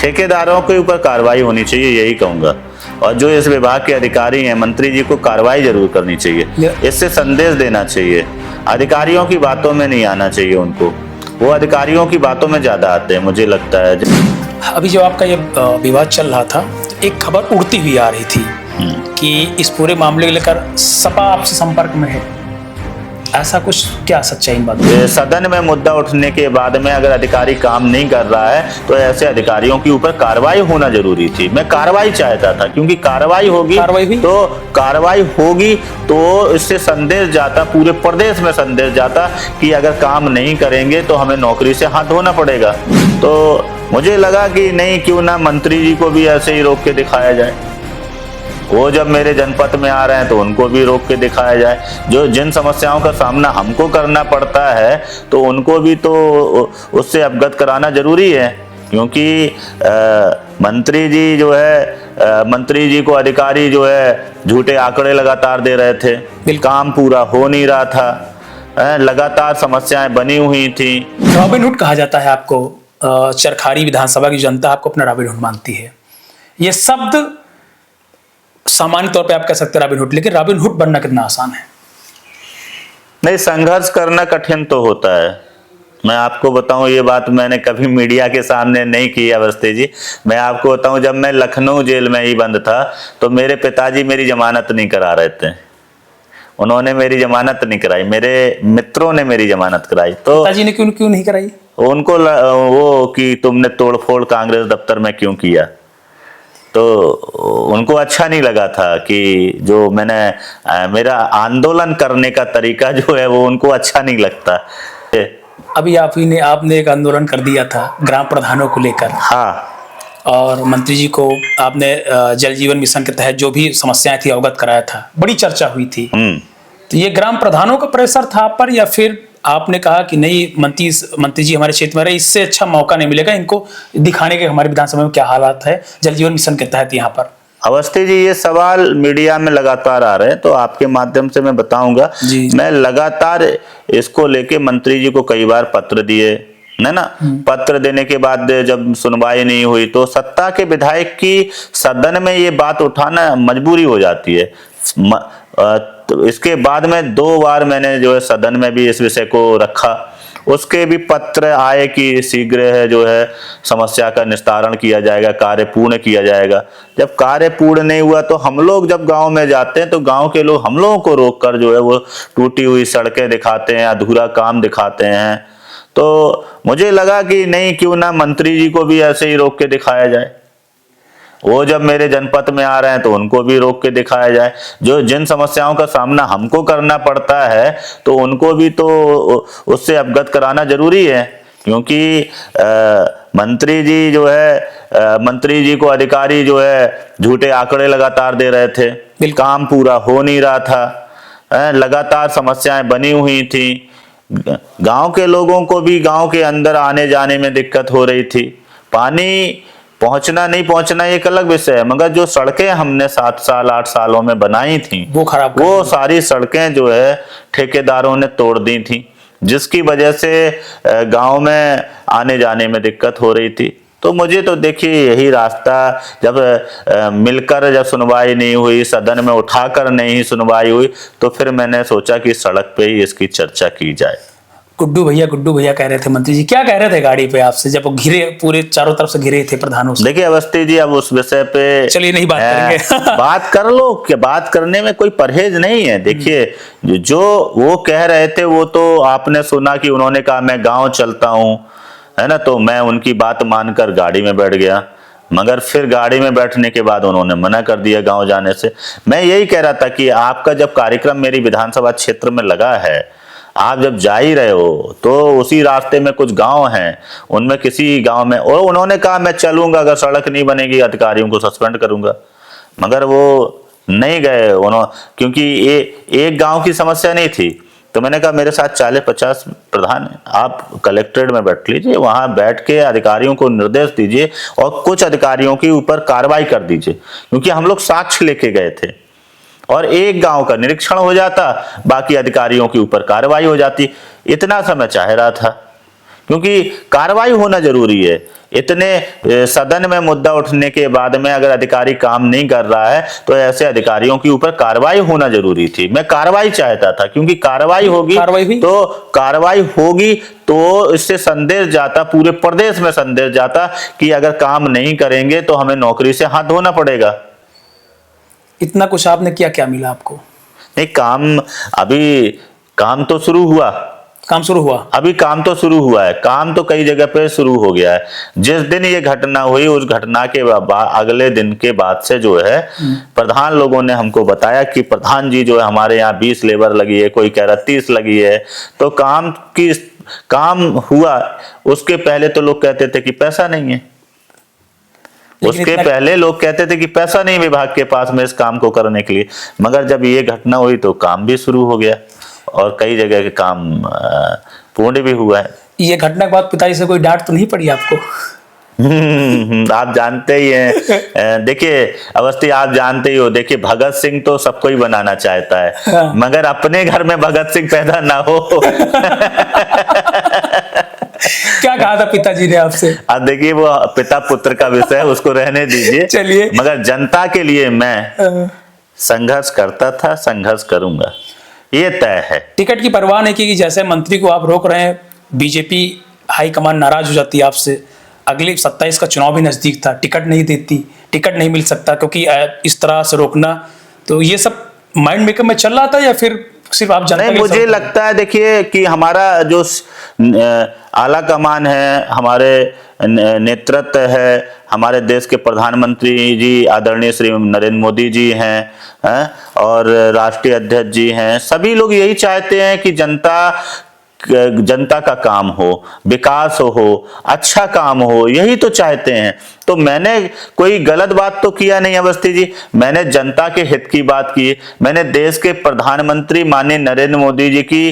ठेकेदारों के ऊपर कार्रवाई होनी चाहिए, यही कहूँगा। और जो इस विभाग के अधिकारी हैं, मंत्री जी को कार्रवाई जरूर करनी चाहिए, इससे संदेश देना चाहिए। अधिकारियों की बातों में नहीं आना चाहिए उनको, वो अधिकारियों की बातों में ज़्यादा आते हैं, मुझे लगता है। अभी जो आपका ये विवाद चल रहा था, एक खबर उड़ती हुई आ रही थी कि इस पूरे मामले को लेकर सपा आपसे संपर्क में है, ऐसा कुछ क्या सच्चाई इन बात में? सदन में मुद्दा उठने के बाद में अगर अधिकारी काम नहीं कर रहा है तो ऐसे अधिकारियों के ऊपर कार्रवाई होना जरूरी थी। मैं कार्रवाई चाहता था, क्योंकि कार्रवाई होगी तो इससे संदेश जाता, पूरे प्रदेश में संदेश जाता कि अगर काम नहीं करेंगे तो हमें नौकरी से हाथ धोना पड़ेगा। तो मुझे लगा कि नहीं, क्यों ना मंत्री जी को भी ऐसे ही रोक के दिखाया जाए। वो जब मेरे जनपद में आ रहे हैं तो उनको भी रोक के दिखाया जाए। जो जिन समस्याओं का सामना हमको करना पड़ता है तो उनको भी तो उससे अवगत कराना जरूरी है, क्योंकि मंत्री जी जो है, मंत्री जी को अधिकारी जो है झूठे आंकड़े लगातार दे रहे थे, काम पूरा हो नहीं रहा था, लगातार समस्याएं बनी हुई थी। रॉबिनहुड कहा जाता है आपको, चरखारी विधानसभा की जनता आपको अपना रॉबिनहुड मानती है। ये शब्द सामान्य तौर पे आप कह सकते हैं रॉबिनहुड, लेकिन रॉबिनहुड बनना कितना आसान है? नहीं, संघर्ष करना कठिन तो होता है। मैं आपको बताऊं, ये बात मैंने कभी मीडिया के सामने नहीं की अवस्थी जी। मैं आपको बताऊं, जब मैं लखनऊ जेल में ही बंद था तो मेरे पिताजी मेरी जमानत नहीं करा रहे थे। उन्होंने मेरी जमानत नहीं कराई, मेरे मित्रों ने मेरी जमानत कराई। तो पिताजी ने क्यों नहीं कराई? उनको वो कि तुमने तोड़फोड़ कांग्रेस दफ्तर में क्यों किया, तो उनको अच्छा नहीं लगा था कि जो मैंने मेरा आंदोलन करने का तरीका जो है वो उनको अच्छा नहीं लगता। अभी आपने एक आंदोलन कर दिया था ग्राम प्रधानों को लेकर। हाँ, और मंत्री जी को आपने जल जीवन मिशन के तहत जो भी समस्याएं थी अवगत कराया था, बड़ी चर्चा हुई थी। तो ये ग्राम प्रधानों का प्रेशर था आप पर, या फिर आपने कहा कि नहीं, मंत्री जी हमारे क्षेत्र में रहे, इससे अच्छा मौका नहीं मिलेगा इनको दिखाने के हमारे विधानसभा में क्या हालात है जल जीवन मिशन के तहत यहाँ पर? अवस्थी जी, ये सवाल मीडिया में लगातार आ रहे हैं, तो आपके माध्यम से मैं बताऊंगा। मैं लगातार इसको लेके मंत्री जी को कई बार पत्र दिए, ना पत्र देने के बाद जब सुनवाई नहीं हुई तो सत्ता के विधायक की सदन में ये बात उठाना मजबूरी हो जाती है। तो इसके बाद में 2 बार मैंने जो है सदन में भी इस विषय को रखा, उसके भी पत्र आए कि शीघ्र है जो है समस्या का निस्तारण किया जाएगा, कार्य पूर्ण किया जाएगा। जब कार्य पूर्ण नहीं हुआ तो हम लोग जब गांव में जाते हैं तो गांव के लोग हम लोगों को रोककर जो है वो टूटी हुई सड़कें दिखाते हैं, अधूरा काम दिखाते हैं। तो मुझे लगा कि नहीं, क्यों ना मंत्री जी को भी ऐसे ही रोक के दिखाया जाए। वो जब मेरे जनपद में आ रहे हैं तो उनको भी रोक के दिखाया जाए। जो जिन समस्याओं का सामना हमको करना पड़ता है तो उनको भी तो उससे अवगत कराना जरूरी है, क्योंकि मंत्री जी जो है, मंत्री जी को अधिकारी जो है झूठे आंकड़े लगातार दे रहे थे, काम पूरा हो नहीं रहा था, लगातार समस्याएं बनी हुई थी। गांव के लोगों को भी गांव के अंदर आने जाने में दिक्कत हो रही थी। पानी पहुंचना नहीं पहुंचना एक अलग विषय है, मगर जो सड़कें हमने 7 साल 8 सालों में बनाई थी वो सारी सड़कें जो है ठेकेदारों ने तोड़ दी थी, जिसकी वजह से गांव में आने जाने में दिक्कत हो रही थी। तो मुझे तो देखिए यही रास्ता, जब मिलकर जब सुनवाई नहीं हुई, सदन में उठाकर नहीं सुनवाई हुई, तो फिर मैंने सोचा कि सड़क पे ही इसकी चर्चा की जाए। गुड्डू भैया कह रहे थे, मंत्री जी क्या कह रहे थे गाड़ी पे आपसे जब वो घिरे, पूरे चारों तरफ से घिरे थे प्रधानों से? देखिए अवस्थी जी, अब उस विषय पे चलिए नहीं बात करेंगे। बात कर लो, कि बात करने में कोई परहेज नहीं है। देखिए जो वो कह रहे थे वो तो आपने सुना कि उन्होंने कहा मैं गांव चलता हूं, है ना, तो मैं उनकी बात मानकर गाड़ी में बैठ गया, मगर फिर गाड़ी में बैठने के बाद उन्होंने मना कर दिया गांव जाने से। मैं यही कह रहा था कि आपका जब कार्यक्रम मेरी विधानसभा क्षेत्र में लगा है, आप जब जा ही रहे हो तो उसी रास्ते में कुछ गांव हैं, उनमें किसी गांव में, और उन्होंने कहा मैं चलूंगा, अगर सड़क नहीं बनेगी अधिकारियों को सस्पेंड करूंगा, मगर वो नहीं गए क्योंकि एक गांव की समस्या नहीं थी। तो मैंने कहा मेरे साथ 40-50 प्रधान हैं, आप कलेक्ट्रेट में बैठ लीजिए, वहां बैठ के अधिकारियों को निर्देश दीजिए और कुछ अधिकारियों के ऊपर कार्रवाई कर दीजिए, क्योंकि हम लोग साक्ष्य लेके गए थे और एक गांव का निरीक्षण हो जाता, बाकी अधिकारियों के ऊपर कार्रवाई हो जाती। इतना सा मैं चाह रहा था, क्योंकि कार्रवाई होना जरूरी है। इतने सदन में मुद्दा उठने के बाद में अगर अधिकारी काम नहीं कर रहा है तो ऐसे अधिकारियों के ऊपर कार्रवाई होना जरूरी थी। मैं कार्रवाई चाहता था, क्योंकि कार्रवाई होगी तो इससे संदेश जाता, पूरे प्रदेश में संदेश जाता कि अगर काम नहीं करेंगे तो हमें नौकरी से हाथ धोना पड़ेगा। इतना कुछ आपने किया, क्या मिला आपको? नहीं, काम तो शुरू हुआ। अभी काम तो शुरू हुआ है, काम तो कई जगह पे शुरू हो गया है। जिस दिन ये घटना हुई उस घटना के अगले दिन के बाद से जो है प्रधान लोगों ने हमको बताया कि प्रधान जी जो है हमारे यहाँ 20 लेबर लगी है, कोई कह रहा 30 लगी है। तो काम हुआ। उसके पहले तो लोग कहते थे कि पैसा नहीं है, उसके पहले लोग कहते थे कि पैसा नहीं विभाग के पास में इस काम को करने के लिए। मगर जब ये घटना हुई तो काम भी शुरू हो गया और कई जगह के काम पूर्ण भी हुआ है। ये घटना के बाद पिताजी से कोई डांट तो नहीं पड़ी आपको? आप जानते ही हैं। देखिए अवस्थी, आप जानते ही हो, देखिए भगत सिंह तो सबको ही बनाना चाहता है। हाँ। मगर अपने घर में भगत सिंह पैदा ना हो। क्या कहा था पिताजी ने आपसे? अब देखिए वो पिता पुत्र का विषय है, उसको रहने दीजिए। चलिए, मगर जनता के लिए मैं संघर्ष करता था, संघर्ष करूंगा, ये तय है। टिकट की परवाह नहीं की कि जैसे मंत्री को आप रोक रहे हैं, बीजेपी हाईकमान नाराज हो जाती है आपसे। अगले 27 का चुनाव भी नजदीक था, टिकट नहीं देती, टिकट नहीं मिल सकता क्योंकि इस तरह से रोकना, तो ये सब माइंड मेकअप में चल रहा था या फिर सिर्फ आप जानते? नहीं, मुझे लगता है देखिए कि हमारा जो आला कमान है, हमारे नेतृत्व है, हमारे देश के प्रधानमंत्री जी आदरणीय श्री नरेंद्र मोदी जी हैं, और राष्ट्रीय अध्यक्ष जी हैं, सभी लोग यही चाहते हैं कि जनता का काम हो, विकास हो, अच्छा काम हो, यही तो चाहते हैं। तो मैंने कोई गलत बात तो किया नहीं अवस्थी जी, मैंने जनता के हित की बात की। मैंने देश के प्रधानमंत्री माननीय नरेंद्र मोदी जी की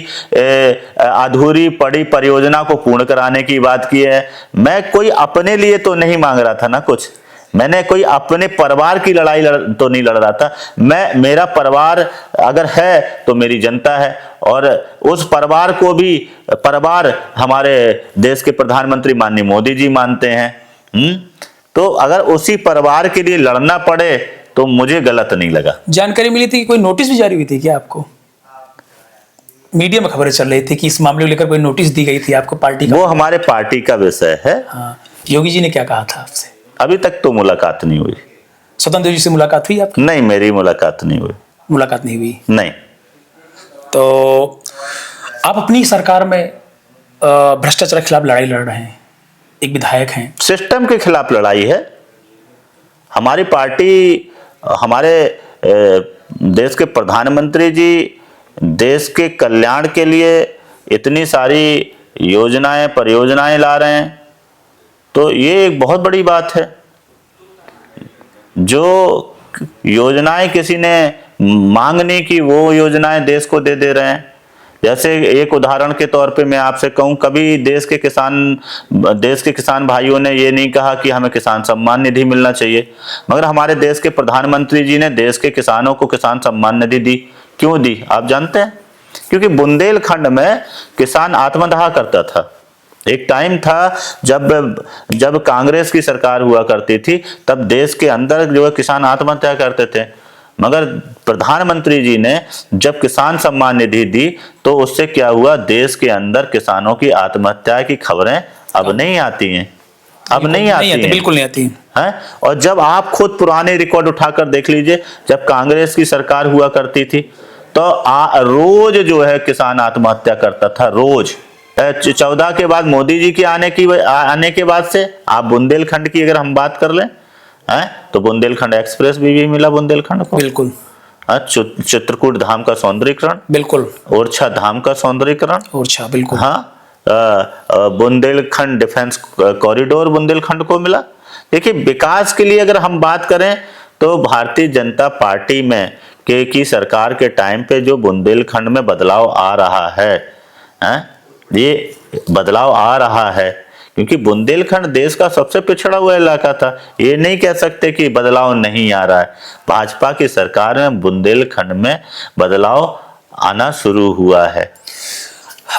अधूरी पड़ी परियोजना को पूर्ण कराने की बात की है। मैं कोई अपने लिए तो नहीं मांग रहा था ना कुछ, मैंने कोई अपने परिवार की लड़ाई तो नहीं लड़ रहा था। मेरा परिवार अगर है तो मेरी जनता है, और उस परिवार को भी परिवार हमारे देश के प्रधानमंत्री माननीय मोदी जी मानते हैं। तो अगर उसी परिवार के लिए लड़ना पड़े तो मुझे गलत नहीं लगा। जानकारी मिली थी कि कोई नोटिस भी जारी हुई थी क्या आपको? मीडिया में खबरें चल रही थी कि इस मामले को लेकर कोई नोटिस दी गई थी आपको पार्टी का? वो हमारे पार्टी का विषय है। हाँ, योगी जी ने क्या कहा था आपसे? अभी तक तो मुलाकात नहीं हुई। स्वतंत्र जी से मुलाकात हुई आपकी? नहीं, मेरी मुलाकात नहीं हुई। मुलाकात नहीं हुई? नहीं। तो आप अपनी सरकार में भ्रष्टाचार के खिलाफ लड़ाई लड़ रहे हैं, एक विधायक हैं। सिस्टम के खिलाफ लड़ाई है हमारी पार्टी। हमारे देश के प्रधानमंत्री जी देश के कल्याण के लिए इतनी सारी योजनाएं परियोजनाएं ला रहे हैं, तो ये एक बहुत बड़ी बात है। जो योजनाएं किसी ने मांग नहीं की वो योजनाएं देश को दे रहे हैं। जैसे एक उदाहरण के तौर पे मैं आपसे कहूं, कभी देश के किसान भाइयों ने ये नहीं कहा कि हमें किसान सम्मान निधि मिलना चाहिए, मगर हमारे देश के प्रधानमंत्री जी ने देश के किसानों को किसान सम्मान निधि दी। क्यों दी आप जानते हैं? क्योंकि बुंदेलखंड में किसान आत्मदाह करता था। एक टाइम था जब कांग्रेस की सरकार हुआ करती थी, तब देश के अंदर जो है किसान आत्महत्या करते थे। मगर प्रधानमंत्री जी ने जब किसान सम्मान निधि दी तो उससे क्या हुआ, देश के अंदर किसानों की आत्महत्या की खबरें अब नहीं आती हैं। अब नहीं आती हैं, बिल्कुल नहीं आती हैं। और जब आप खुद पुराने रिकॉर्ड उठाकर देख लीजिए, जब कांग्रेस की सरकार हुआ करती थी तो रोज जो है किसान आत्महत्या करता था, रोज। 14 के बाद मोदी जी के आने के बाद से आप बुंदेलखंड की अगर हम बात कर लें, तो बुंदेलखंड एक्सप्रेस भी मिला बुंदेलखंड को, बिल्कुल। चित्रकूट धाम का सौंदर्यीकरण, बिल्कुल। ओरछा धाम का सौंदर्यीकरण, ओरछा, बिल्कुल। हाँ, बुंदेलखंड डिफेंस कॉरिडोर बुंदेलखंड को मिला। देखिए विकास के लिए अगर हम बात करें तो भारतीय जनता पार्टी में की सरकार के टाइम पे जो बुंदेलखंड में बदलाव आ रहा है, ये बदलाव आ रहा है क्योंकि बुंदेलखंड देश का सबसे पिछड़ा हुआ इलाका था। ये नहीं कह सकते कि बदलाव नहीं आ रहा है। भाजपा की सरकार में बुंदेलखंड में बदलाव आना शुरू हुआ है।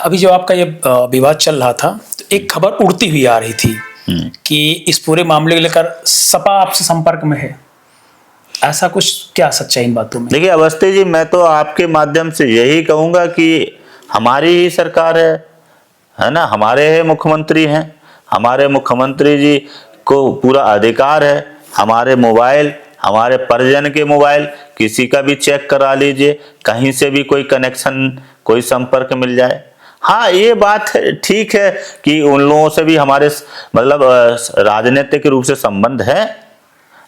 अभी जो आपका ये विवाद चल रहा था, तो एक खबर उड़ती हुई आ रही थी कि इस पूरे मामले को लेकर सपा आपसे संपर्क में है, ऐसा कुछ क्या सच्चाई इन बातों में? देखिए अवस्थी जी, मैं तो आपके माध्यम से यही कहूंगा कि हमारी ही सरकार है ना, हमारे ही मुख्यमंत्री हैं। हमारे मुख्यमंत्री जी को पूरा अधिकार है हमारे मोबाइल, हमारे परिजन के मोबाइल किसी का भी चेक करा लीजिए, कहीं से भी कोई कनेक्शन, कोई संपर्क मिल जाए। हाँ, ये बात ठीक है कि उन लोगों से भी हमारे मतलब राजनीतिक रूप से संबंध है।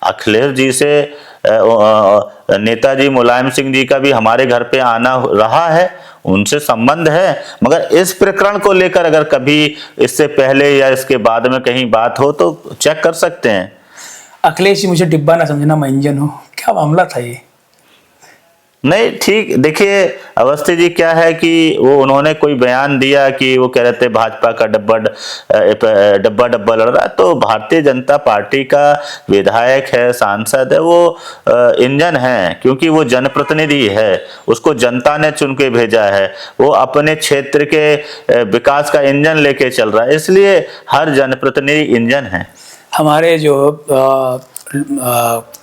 अखिलेश जी से नेताजी मुलायम सिंह जी का भी हमारे घर पे आना रहा है, उनसे संबंध है। मगर इस प्रकरण को लेकर अगर कभी इससे पहले या इसके बाद में कहीं बात हो तो चेक कर सकते हैं। अखिलेश जी, मुझे डिब्बा ना समझना, मैं इंजन हूँ, क्या मामला था ये? नहीं, ठीक, देखिए अवस्थी जी क्या है कि वो उन्होंने कोई बयान दिया कि वो कह रहे थे भाजपा का डब्बा लड़ रहा है। तो भारतीय जनता पार्टी का विधायक है, सांसद है, वो इंजन है, क्योंकि वो जनप्रतिनिधि है, उसको जनता ने चुन के भेजा है, वो अपने क्षेत्र के विकास का इंजन लेके चल रहा है, इसलिए हर जनप्रतिनिधि इंजन है। हमारे जो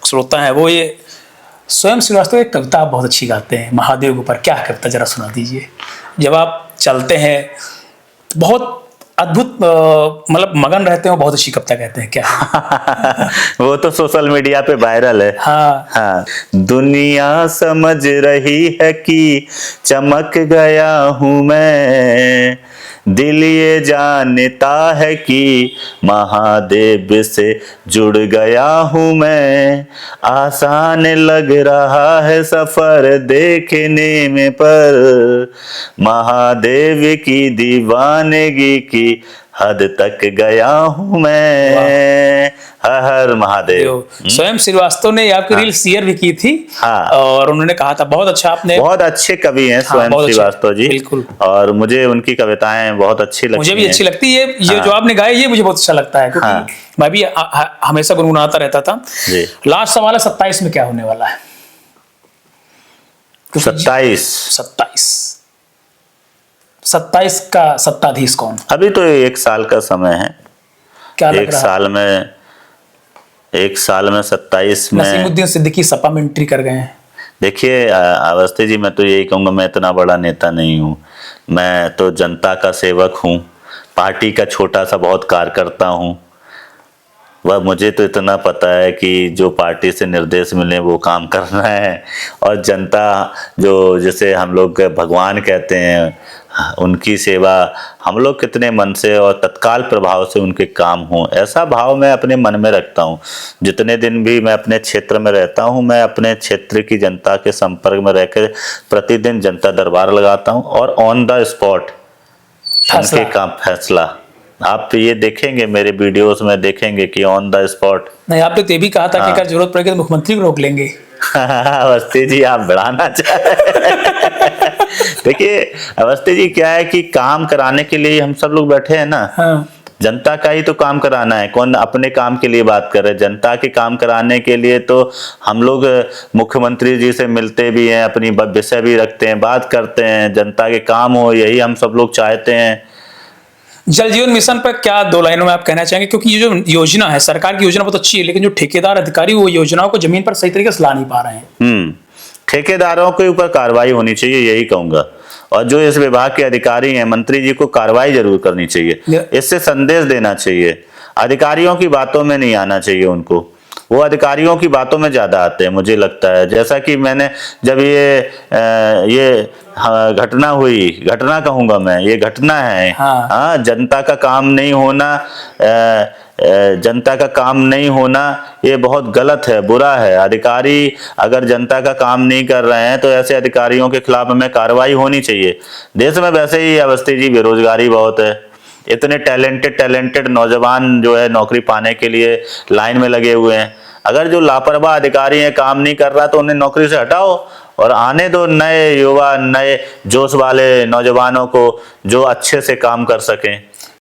श्रोता हैं वो ये स्वयं श्रीवास्तव एक कविता आप बहुत अच्छी गाते हैं महादेव के ऊपर, क्या कविता जरा सुना दीजिए। जब आप चलते हैं बहुत अद्भुत मतलब मगन रहते हो, बहुत अच्छी कविता कहते हैं, क्या है? वो तो सोशल मीडिया पे वायरल है। हाँ हाँ, दुनिया समझ रही है कि चमक गया हूं मैं, दिल ये जानता है कि महादेव से जुड़ गया हूं मैं, आसान लग रहा है सफर देखने में, पर महादेव की दीवानगी की हद तक गया हूं मैं। हर हर महादेव। स्वयं श्रीवास्तव ने आपकी रील शेयर भी की थी। हाँ। और उन्होंने कहा था, बहुत अच्छा आपने, बहुत अच्छे कवि हैं स्वयं श्रीवास्तव जी, बिल्कुल, और मुझे उनकी कविताएं बहुत अच्छी लगती हैं। मुझे भी अच्छी लगती है। ये जो आपने गाया ये मुझे बहुत अच्छा लगता है, क्योंकि मैं भी हमेशा गुनगुनाता रहता था। लास्ट सवाल है, 27 में क्या होने वाला है? 27 का सत्ताधीश कौन? अभी तो 1 साल का समय है। क्या लग रहा है? एक साल में 27 में नसीमुद्दीन सिद्दीकी सपा में एंट्री कर गए हैं। देखिए अवस्थी जी, मैं तो यही कहूंगा, मैं इतना बड़ा नेता नहीं हूँ, मैं तो जनता का सेवक हूँ, पार्टी का छोटा सा बहुत कार्यकर्ता हूँ। वह मुझे तो इतना पता है कि जो पार्टी से निर्देश मिले वो काम करना है, और जनता जो जिसे हम लोग भगवान कहते हैं उनकी सेवा हम लोग कितने मन से और तत्काल प्रभाव से उनके काम हों, ऐसा भाव मैं अपने मन में रखता हूं। जितने दिन भी मैं अपने क्षेत्र में रहता हूं, मैं अपने क्षेत्र की जनता के संपर्क में रहकर प्रतिदिन जनता दरबार लगाता हूं, और ऑन द स्पॉट उनके काम फैसला आप ये देखेंगे, मेरे वीडियोस में देखेंगे कि ऑन द स्पॉट। नहीं, आपने तो ये भी कहा था कि अगर जरूरत पड़ेगी तो मुख्यमंत्री को रोक लेंगे। अवस्थी जी, आप बढ़ाना चाहे। देखिए अवस्थी जी, क्या है कि काम कराने के लिए हम सब लोग बैठे हैं ना। हाँ। जनता का ही तो काम कराना है, कौन अपने काम के लिए बात कर रहे हैं? जनता के काम कराने के लिए तो हम लोग मुख्यमंत्री जी से मिलते भी हैं, अपनी विषय भी रखते हैं, बात करते हैं, जनता के काम हो, यही हम सब लोग चाहते हैं। जल जीवन मिशन पर क्या 2 लाइनों में आप कहना चाहेंगे? क्योंकि ये जो योजना है, सरकार की योजना बहुत अच्छी है, लेकिन जो ठेकेदार अधिकारी वो योजनाओं को जमीन पर सही तरीके से ला नहीं पा रहे हैं। ठेकेदारों के ऊपर कार्रवाई होनी चाहिए, यही कहूंगा। और जो इस विभाग के अधिकारी हैं, मंत्री जी को कार्रवाई जरूर करनी चाहिए, इससे संदेश देना चाहिए। अधिकारियों की बातों में नहीं आना चाहिए उनको, वो अधिकारियों की बातों में ज्यादा आते हैं मुझे लगता है। जैसा कि मैंने जब ये घटना हुई, घटना कहूंगा मैं, ये घटना है। हाँ, जनता का काम नहीं होना, जनता का काम नहीं होना ये बहुत गलत है, बुरा है। अधिकारी अगर जनता का काम नहीं कर रहे हैं तो ऐसे अधिकारियों के खिलाफ हमें कार्रवाई होनी चाहिए। देश में वैसे ही अवस्थी जी बेरोजगारी बहुत है, इतने टैलेंटेड नौजवान जो है नौकरी पाने के लिए लाइन में लगे हुए हैं। अगर जो लापरवाह अधिकारी हैं, काम नहीं कर रहा, तो उन्हें नौकरी से हटाओ और आने दो नए युवा, नए जोश वाले नौजवानों को जो अच्छे से काम कर सकें।